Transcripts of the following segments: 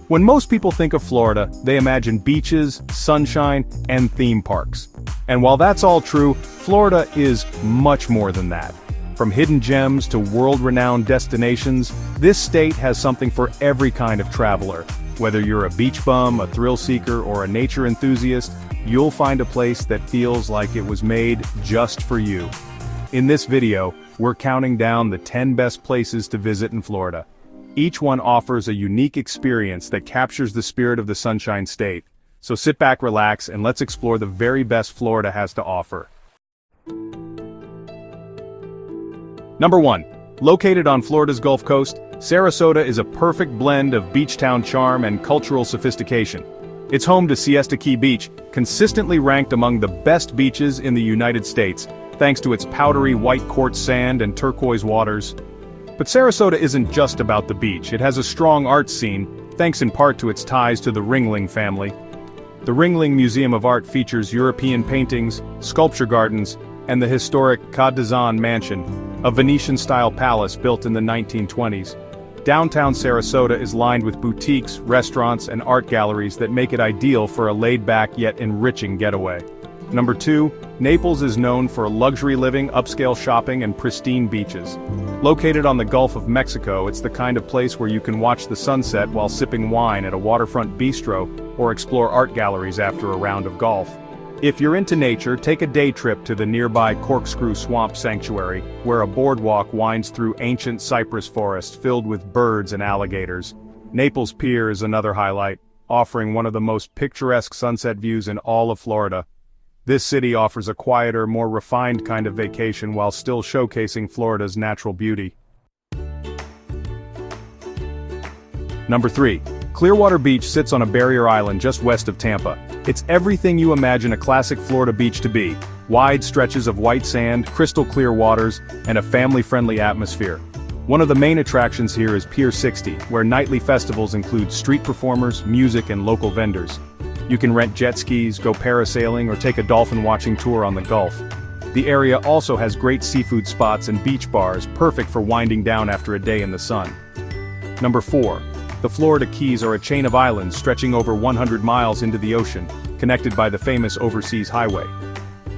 When most people think of Florida, they imagine beaches, sunshine, and theme parks. And while that's all true, Florida is much more than that. From hidden gems to world-renowned destinations, this state has something for every kind of traveler. Whether you're a beach bum, a thrill seeker, or a nature enthusiast, you'll find a place that feels like it was made just for you. In this video, we're counting down the 10 best places to visit in Florida. Each one offers a unique experience that captures the spirit of the Sunshine State. So sit back, relax, and let's explore the very best Florida has to offer. Number 1. Located on Florida's Gulf Coast, Sarasota is a perfect blend of beach town charm and cultural sophistication. It's home to Siesta Key Beach, consistently ranked among the best beaches in the United States, thanks to its powdery white quartz sand and turquoise waters. But Sarasota isn't just about the beach. It has a strong art scene, thanks in part to its ties to the Ringling family. The Ringling Museum of Art features European paintings, sculpture gardens, and the historic Ca d'Azan Mansion, a Venetian-style palace built in the 1920s. Downtown Sarasota is lined with boutiques, restaurants, and art galleries that make it ideal for a laid-back yet enriching getaway. Number 2, Naples is known for luxury living, upscale shopping, and pristine beaches. Located on the Gulf of Mexico, it's the kind of place where you can watch the sunset while sipping wine at a waterfront bistro or explore art galleries after a round of golf. If you're into nature, take a day trip to the nearby Corkscrew Swamp Sanctuary, where a boardwalk winds through ancient cypress forests filled with birds and alligators. Naples Pier is another highlight, offering one of the most picturesque sunset views in all of Florida. This city offers a quieter, more refined kind of vacation while still showcasing Florida's natural beauty. Number 3. Clearwater Beach sits on a barrier island just west of Tampa. It's everything you imagine a classic Florida beach to be: wide stretches of white sand, crystal clear waters, and a family-friendly atmosphere. One of the main attractions here is Pier 60, where nightly festivals include street performers, music, and local vendors. You can rent jet skis, go parasailing, or take a dolphin-watching tour on the Gulf. The area also has great seafood spots and beach bars, perfect for winding down after a day in the sun. Number 4. The Florida Keys are a chain of islands stretching over 100 miles into the ocean, connected by the famous Overseas Highway.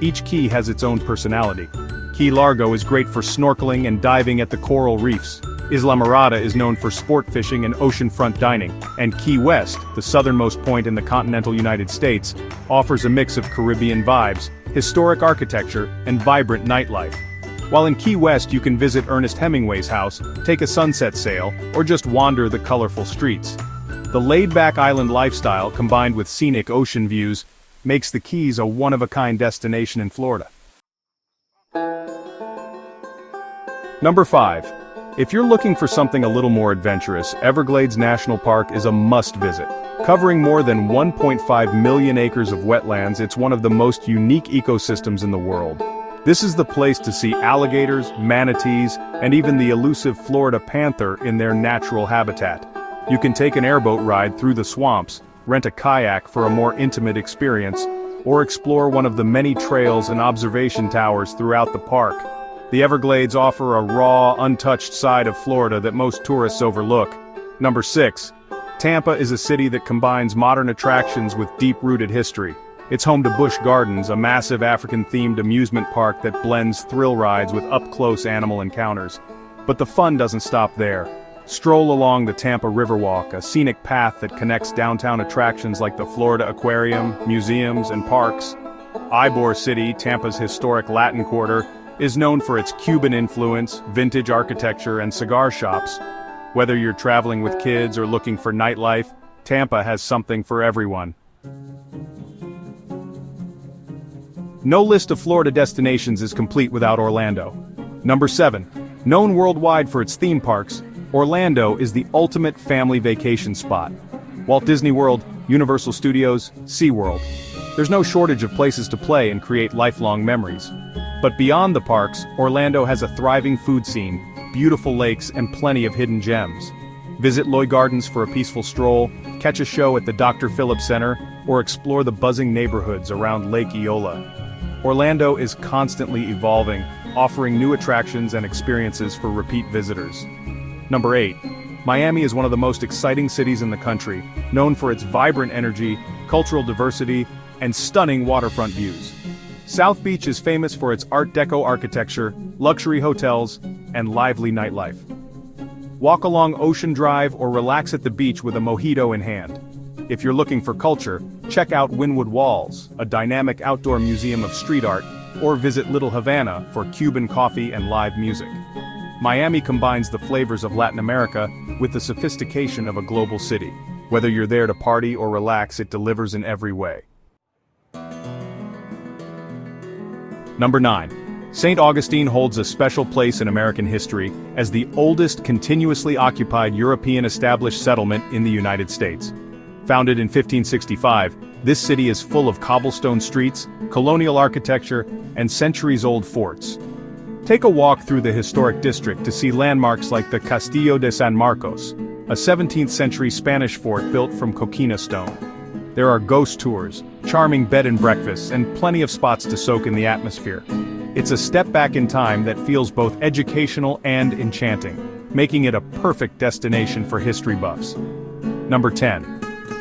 Each key has its own personality. Key Largo is great for snorkeling and diving at the coral reefs. Isla Mirada is known for sport fishing and oceanfront dining, and Key West, the southernmost point in the continental United States, offers a mix of Caribbean vibes, historic architecture, and vibrant nightlife. While in Key West you can visit Ernest Hemingway's house, take a sunset sail, or just wander the colorful streets. The laid-back island lifestyle combined with scenic ocean views makes the Keys a one-of-a-kind destination in Florida. Number 5. If you're looking for something a little more adventurous, Everglades National Park is a must-visit. Covering more than 1.5 million acres of wetlands, it's one of the most unique ecosystems in the world. This is the place to see alligators, manatees, and even the elusive Florida panther in their natural habitat. You can take an airboat ride through the swamps, rent a kayak for a more intimate experience, or explore one of the many trails and observation towers throughout the park. The Everglades offer a raw, untouched side of Florida that most tourists overlook. Number 6. Tampa is a city that combines modern attractions with deep-rooted history. It's home to Busch Gardens, a massive African-themed amusement park that blends thrill rides with up-close animal encounters. But the fun doesn't stop there. Stroll along the Tampa Riverwalk, a scenic path that connects downtown attractions like the Florida Aquarium, museums, and parks. Ybor City, Tampa's historic Latin Quarter, is known for its Cuban influence, vintage architecture, and cigar shops. Whether you're traveling with kids or looking for nightlife, Tampa has something for everyone. No list of Florida destinations is complete without Orlando. Number 7. Known worldwide for its theme parks, Orlando is the ultimate family vacation spot. Walt Disney World, Universal Studios, SeaWorld. There's no shortage of places to play and create lifelong memories. But beyond the parks, Orlando has a thriving food scene, beautiful lakes, and plenty of hidden gems. Visit Loy Gardens for a peaceful stroll, catch a show at the Dr. Phillips Center, or explore the buzzing neighborhoods around Lake Eola. Orlando is constantly evolving, offering new attractions and experiences for repeat visitors. Number 8. Miami is one of the most exciting cities in the country, known for its vibrant energy, cultural diversity, and stunning waterfront views. South Beach is famous for its Art Deco architecture, luxury hotels, and lively nightlife. Walk along Ocean Drive or relax at the beach with a mojito in hand. If you're looking for culture, check out Wynwood Walls, a dynamic outdoor museum of street art, or visit Little Havana for Cuban coffee and live music. Miami combines the flavors of Latin America with the sophistication of a global city. Whether you're there to party or relax, it delivers in every way. Number 9. St. Augustine holds a special place in American history as the oldest continuously occupied European established settlement in the United States. Founded in 1565, this city is full of cobblestone streets, colonial architecture, and centuries-old forts. Take a walk through the historic district to see landmarks like the Castillo de San Marcos, a 17th-century Spanish fort built from coquina stone. There are ghost tours, charming bed and breakfasts, and plenty of spots to soak in the atmosphere. It's a step back in time that feels both educational and enchanting, making it a perfect destination for history buffs. Number 10.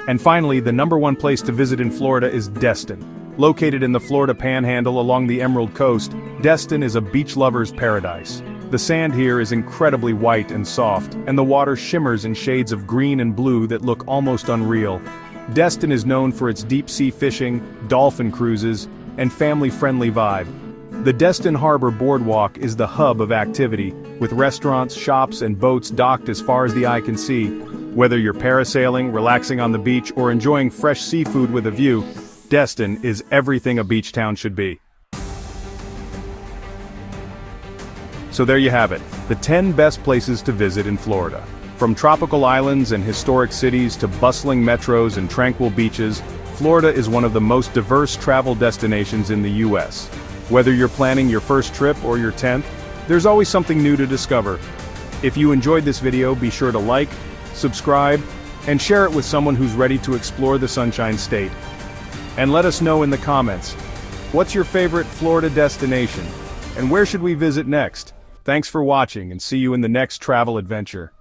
And finally, the number 1 place to visit in Florida is Destin. Located in the Florida Panhandle along the Emerald Coast, Destin is a beach lover's paradise. The sand here is incredibly white and soft, and the water shimmers in shades of green and blue that look almost unreal. Destin is known for its deep-sea fishing, dolphin cruises, and family-friendly vibe. The Destin Harbor Boardwalk is the hub of activity, with restaurants, shops, and boats docked as far as the eye can see. Whether you're parasailing, relaxing on the beach, or enjoying fresh seafood with a view, Destin is everything a beach town should be. So there you have it, the 10 best places to visit in Florida. From tropical islands and historic cities to bustling metros and tranquil beaches, Florida is one of the most diverse travel destinations in the U.S. Whether you're planning your first trip or your 10th, there's always something new to discover. If you enjoyed this video, be sure to like, subscribe, and share it with someone who's ready to explore the Sunshine State. And let us know in the comments, what's your favorite Florida destination, and where should we visit next? Thanks for watching, and see you in the next travel adventure.